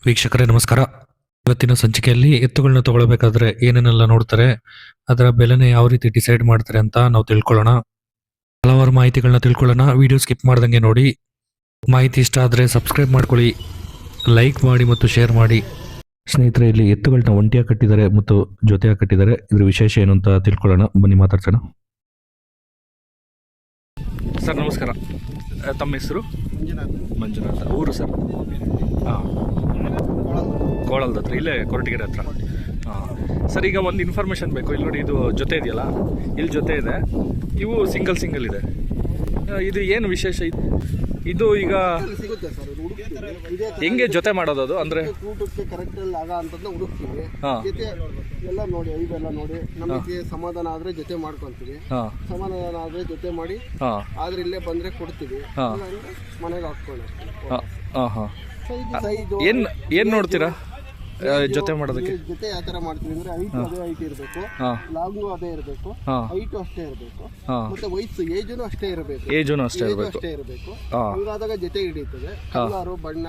ವೀಕ್ಷಕರೇ ನಮಸ್ಕಾರ. ಇವತ್ತಿನ ಸಂಚಿಕೆಯಲ್ಲಿ ಎತ್ತುಗಳನ್ನ ತಗೊಳ್ಬೇಕಾದ್ರೆ ಏನೇನೆಲ್ಲ ನೋಡ್ತಾರೆ, ಅದರ ಬೆಲೆನೇ ಯಾವ ರೀತಿ ಡಿಸೈಡ್ ಮಾಡ್ತಾರೆ ಅಂತ ನಾವು ತಿಳ್ಕೊಳ್ಳೋಣ. ಹಲವಾರು ಮಾಹಿತಿಗಳನ್ನ ತಿಳ್ಕೊಳ್ಳೋಣ. ವಿಡಿಯೋ ಸ್ಕಿಪ್ ಮಾಡ್ದಂಗೆ ನೋಡಿ. ಮಾಹಿತಿ ಇಷ್ಟ ಆದರೆ ಸಬ್ಸ್ಕ್ರೈಬ್ ಮಾಡ್ಕೊಳ್ಳಿ, ಲೈಕ್ ಮಾಡಿ ಮತ್ತು ಶೇರ್ ಮಾಡಿ. ಸ್ನೇಹಿತರೆ, ಇಲ್ಲಿ ಎತ್ತುಗಳನ್ನ ಒಂಟಿಯಾಗಿ ಕಟ್ಟಿದ್ದಾರೆ ಮತ್ತು ಜೊತೆಯಾಗಿ ಕಟ್ಟಿದ್ದಾರೆ. ಇದ್ರ ವಿಶೇಷ ಏನು ಅಂತ ತಿಳ್ಕೊಳ್ಳೋಣ, ಬನ್ನಿ ಮಾತಾಡ್ಸೋಣ. ಸರ್ ನಮಸ್ಕಾರ, ತಮ್ಮ ಹೆಸರು? ಮಂಜುನಾಥ. ಊರು ಸರ್? ಹಾಂ, ಕೋಳಲ್ದ ಹತ್ರ, ಇಲ್ಲೇ ಕೊರಟಗೆರೆ ಹತ್ರ. ಹಾಂ ಸರ್, ಈಗ ಒಂದು ಇನ್ಫಾರ್ಮೇಷನ್ ಬೇಕು. ಇಲ್ಲಿ ನೋಡಿ, ಇದು ಜೊತೆ ಇದೆಯಲ್ಲ, ಇಲ್ಲಿ ಜೊತೆ ಇದೆ, ಇವು ಸಿಂಗಲ್ ಇದೆ. ಇದು ಏನು ವಿಶೇಷ? ಇದು ಈಗ ಹೆಂಗೆ ಜೊತೆ ಮಾಡೋದು? ಅದು ಅಂದರೆ ಎಲ್ಲ ನೋಡಿ, ಐದೆಲ್ಲ ನೋಡಿ, ನಮಗೆ ಸಮಾಧಾನ ಆದ್ರೆ ಜೊತೆ ಮಾಡ್ಕೊಂತೀವಿ, ಸಮಾಧಾನ ಆದ್ರೆ ಜೊತೆ ಮಾಡಿ, ಆದ್ರೆ ಇಲ್ಲೇ ಬಂದ್ರೆ ಕೊಡ್ತೀವಿ, ಮನೆಗೆ ಹಾಕ್ಕೊಳ್ಳಿ. ಏನ್ ನೋಡ್ತೀರಾ ಜೊತೆ ಮಾಡೋದಕ್ಕೆ? ಜೊತೆ ಯಾವ ತರ ಮಾಡ್ತೀವಿ ಅಂದ್ರೆ ಹೈಟ್ ಅದೇ ಹೈಟ್ ಇರಬೇಕು, ಲಾಂಗು ಅದೇ ಇರಬೇಕು, ಹೈಟು ಅಷ್ಟೇ ಇರಬೇಕು, ಮತ್ತೆ ವಯಸ್ಸು ಏಜುನು ಅಷ್ಟೇ ಇರಬೇಕು. ಹಂಗಾದಾಗ ಜೊತೆ ಹಿಡಿಯುತ್ತದೆ. ಕಲರು, ಬಣ್ಣ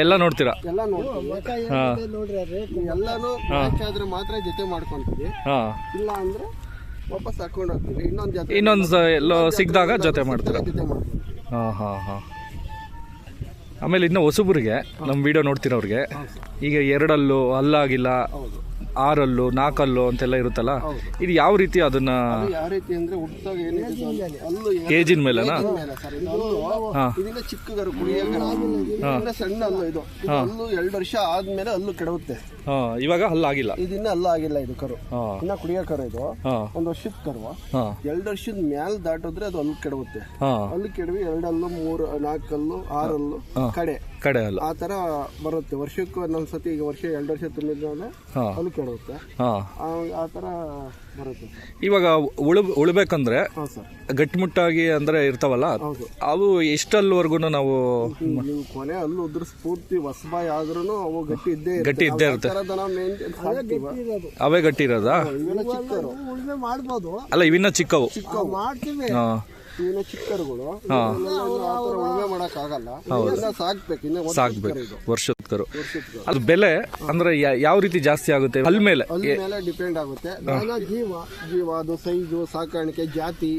ಎಲ್ಲ ನೋಡ್ತೀರಾ? ಎಲ್ಲ ನೋಡ್ತೀವಿ. ನೋಡ್ರಿ ಎಲ್ಲಾನು ಮ್ಯಾಚ್ ಆದ್ರೆ ಮಾತ್ರ ಜೊತೆ ಮಾಡ್ಕೊಂತೀವಿ, ಇಲ್ಲ ಅಂದ್ರೆ ವಾಪಸ್ ಹಾಕೊಂಡು ಹೋಗ್ತೀವಿ. ಇನ್ನೊಂದು ಎಲ್ಲೋ ಸಿಕ್ಕಿದಾಗ ಜೊತೆ ಮಾಡ್ತೀರಾ? ಆಮೇಲೆ ಇನ್ನು ಹೊಸಬರಿಗೆ ನಮ್ಮ ವಿಡಿಯೋ ನೋಡ್ತಿರೋರಿಗೆ, ಈಗ 2 ಹಲ್ಲು, ಹಲ್ಲಾಗಿಲ್ಲ, 6 ಹಲ್ಲು, 4 ಹಲ್ಲು ಅಂತೆಲ್ಲ ಇರುತ್ತಲ್ಲ, ಇದು ಯಾವ ರೀತಿ ಅದನ್ನ? ಯಾವ ರೀತಿ ಅಂದ್ರೆ ಹುಟ್ಟಾಗ ಏಜಿನ ಮೇಲೆನಾ? ಇದನ್ನ ಚಿಕ್ಕಗರು ಕುಡಿಯೋಕೆ ಸಣ್ಣ ಹಲ್ಲು. ಇದು ಹಲ್ಲು 2 ವರ್ಷ ಆದ್ಮೇಲೆ ಹಲ್ಲು ಕೆಡವುತ್ತೆ. ಇವಾಗ ಹಲ್ಲಾಗಿಲ್ಲ, ಇದನ್ನ ಹಲ್ಲು ಆಗಿಲ್ಲ. ಇದು ಕರು ಇನ್ನ ಕುಡಿಯೋ ಕರು. ಇದು 1 ವರ್ಷದ ಕರು. 2 ವರ್ಷದ ಮ್ಯಾಲ್ ದಾಟಿದ್ರೆ ಅದು ಹಲ್ಲು ಕೆಡವುತ್ತೆ. ಹಲ್ಲು ಕೆಡವಿ 2 ಹಲ್ಲು, 3, 4 ಹಲ್ಲು, 6 ಹಲ್ಲು, ಕಡೆ ಹಲ್ಲು ಆ ತರ ಬರುತ್ತೆ. ವರ್ಷಕ್ಕೆ ಒಂದೊಂದ್ಸತಿ. ಈಗ ವರ್ಷ 2 ವರ್ಷ ತುಂಬಿದ್ಮೇಲೆ ಹಲ್ಲು ಕೆಡವುತ್ತೆ, ಆ ತರ ಬರುತ್ತೆ. ಇವಾಗ ಉಳ್ಬೇಕಂದ್ರೆ ಗಟ್ಟಿಮುಟ್ಟಾಗಿ ಅಂದ್ರೆ ಇರ್ತಾವಲ್ಲ, ಅವು ಎಷ್ಟಲ್ವರೆಗೂ ನಾವು ಕೊನೆ ಹಲ್ಲು ಉದ್ರ ಪೂರ್ತಿ ಹೊಸಬಾಯಿ ಆದ್ರೂ ಅವು ಗಟ್ಟಿ ಇದ್ದೇ ಇರುತ್ತೆ. ಅವೇ ಗಟ್ಟಿ ಇರೋದಾ? ಉಳುಮೆ ಮಾಡ್ಬೋದು. ಅಲ್ಲ, ಇವಿನ್ನ ಚಿಕ್ಕವು ಮಾಡ್ತೀವಿ. ಇನ್ನ ಚಿಕ್ಕರುಗಳು ಉಳುಮೆ ಮಾಡಕ್ ಆಗಲ್ಲ, ಸಾಕ್ಬೇಕು. ವರ್ಷದ ಕರು. ಅದು ಬೆಲೆ ಅಂದ್ರೆ ಯಾವ ರೀತಿ ಜಾಸ್ತಿ ಆಗುತ್ತೆ? ಹಲ್ ಮೇಲೆ ಡಿಪೆಂಡ್ ಆಗುತ್ತೆ. ಜೀವ ಅದು ಸೈಜು, ಸಾಕಾಣಿಕೆ, ಜಾತಿ,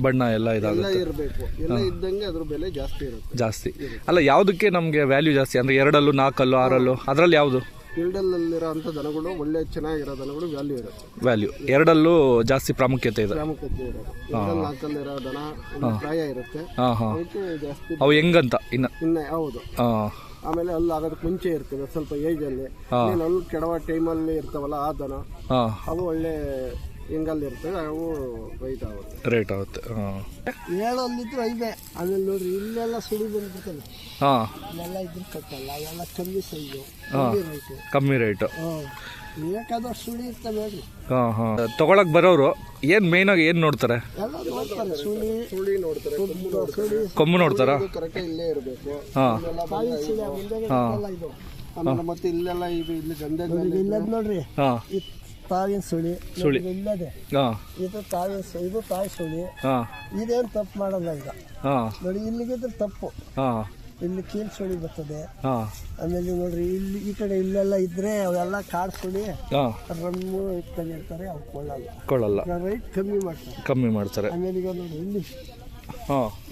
ಬಣ್ಣ ಎಲ್ಲ ಇರಬೇಕು. ಎಲ್ಲ ಇದ್ದಂಗೆ ಅದ್ರ ಬೆಲೆ ಜಾಸ್ತಿ ಅಲ್ಲ, ಯಾವ್ದಕ್ಕೆ ನಮ್ಗೆ ವ್ಯಾಲ್ಯೂ ಜಾಸ್ತಿ ಅಂದ್ರೆ? 2 ಹಲ್ಲು, 4 ಹಲ್ಲು, 6 ಹಲ್ಲು, ಅದ್ರಲ್ಲಿ ಯಾವ್ದು? ಫೀಲ್ಡಲ್ಲಿರೋ ಅಂತ ದನಗಳು, ಒಳ್ಳೆ ಚೆನ್ನಾಗಿರೋ ದನಗಳು ವ್ಯಾಲ್ಯೂ ಇರುತ್ತೆ. 2 ಹಲ್ಲು ಜಾಸ್ತಿ ಪ್ರಾಮುಖ್ಯತೆ ಇದೆ. 4 ಹಲ್ಲಿರೋ ದನ ಪ್ರಾಯ ಇರುತ್ತೆ, ಜಾಸ್ತಿ. ಅವು ಹೆಂಗಂತ ಇನ್ನ ಹೌದು. ಆಮೇಲೆ ಹಲ್ಲು ಆಗೋದಕ್ಕೆ ಮುಂಚೆ ಇರ್ತದೆ, ಸ್ವಲ್ಪ ಏಜ್ ಅಲ್ಲಿ. ಹಲ್ಲು ಕೆಡವ ಟೈಮಲ್ಲಿ ಇರ್ತಾವಲ್ಲ ಆ ದನ, ಅವು ಒಳ್ಳೆ ಹೆಂಗಲ್ಲಿ ಇರ್ತವೆ, ಅವು ರೇಟ್ ಆಗುತ್ತೆ. 7 ಹಲ್ಲಿದ್ರು 5. ಆಮೇಲೆ ನೋಡ್ರಿ, ಇಲ್ಲೆಲ್ಲ ಸುಳಿ ಬಂದ್ಬಿಡ್ತಲ್ಲ, ಇಲ್ಲೆಲ್ಲ ಇದ್ರ ಕಟ್ಟಲ್ಲ, ಎಲ್ಲ ಕಮ್ಮಿ ಸೈಜು, ಕಮ್ಮಿ ರೇಟು. ಬೇಕಾದಷ್ಟು ಸುಳಿ ಇರ್ತವೆ ನೋಡ್ರಿ. ತಗೊಳಕ್ ಬರೋರು ಏನ್ ಮೇನ್ ಆಗಿ ಏನ್ ನೋಡ್ತಾರೆ? ಎಲ್ಲ ನೋಡ್ತಾರೆ. ಸುಳಿ ನೋಡ್ತಾರೆ, ಕೊಂಬು ನೋಡ್ತಾರ? ಕರೆಕ್ಟ್ ಇಲ್ಲೇ ಇರಬೇಕು. ಆಮೇಲೆ ಮತ್ತೆ ಇಲ್ಲೆಲ್ಲ ಇಲ್ಲಿ ಗಂಧದ ನೋಡ್ರಿ, ತಾವಿನ ಸುಳಿ ಇಲ್ಲದೆ, ಇದು ತಾವಿನ, ಇದು ತಾಯಿ ಸುಳಿ. ಇದೇನು ತಪ್ಪು ಮಾಡಲ್ಲ. ಈಗ ನೋಡಿ, ಇಲ್ಲಿಗಿದ್ರೆ ತಪ್ಪು. ಇಲ್ಲಿ ಕೀಲ್ ಸುಳಿ ಬರ್ತದೆ. ಆಮೇಲೆ ನೋಡ್ರಿ, ಇಲ್ಲಿ ಈ ಕಡೆ ಇಲ್ಲೆಲ್ಲ ಇದ್ರೆ ಅವೆಲ್ಲ ಕಾಡು ಸುಳಿ, ರಮ್ಮು ಇಟ್ಕೊಂಡಿರ್ತಾರೆ, ಅವು ಕೊಳ್ಳಲ್ಲ. ರೈಟ್ ಕಮ್ಮಿ ಮಾಡ್ತಾರೆ. ಆಮೇಲೆ ಈಗ ನೋಡಿ,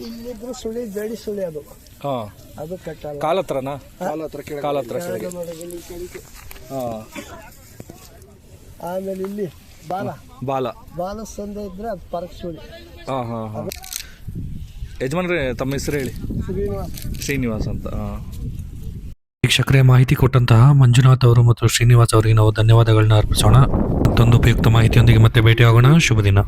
ಇಲ್ಲಿದ್ರು ಸುಳಿ ಜಡಿ ಸುಳಿ, ಅದು ಕಟ್ಟಲ್ಲ. ಕಾಲ ಹತ್ರ ಆಮೇಲೆ ಇಲ್ಲಿ ಬಾಲ ಸಂದೆ ಇದ್ರೆ ಅದು ಪರಕ್ ಸುಳಿ. ಯಜಮಾನ್ರೆ, ತಮ್ಮ ಹೆಸರು ಹೇಳಿ? ಶ್ರೀನಿವಾಸ್ ಅಂತ. ವೀಕ್ಷಕರೇ, ಮಾಹಿತಿ ಕೊಟ್ಟಂತಹ ಮಂಜುನಾಥ್ ಅವರು ಮತ್ತು ಶ್ರೀನಿವಾಸ್ ಅವರಿಗೆ ನಾವು ಧನ್ಯವಾದಗಳನ್ನ ಅರ್ಪಿಸೋಣ. ಮತ್ತೊಂದು ಉಪಯುಕ್ತ ಮಾಹಿತಿಯೊಂದಿಗೆ ಮತ್ತೆ ಭೇಟಿಯಾಗೋಣ. ಶುಭ ದಿನ.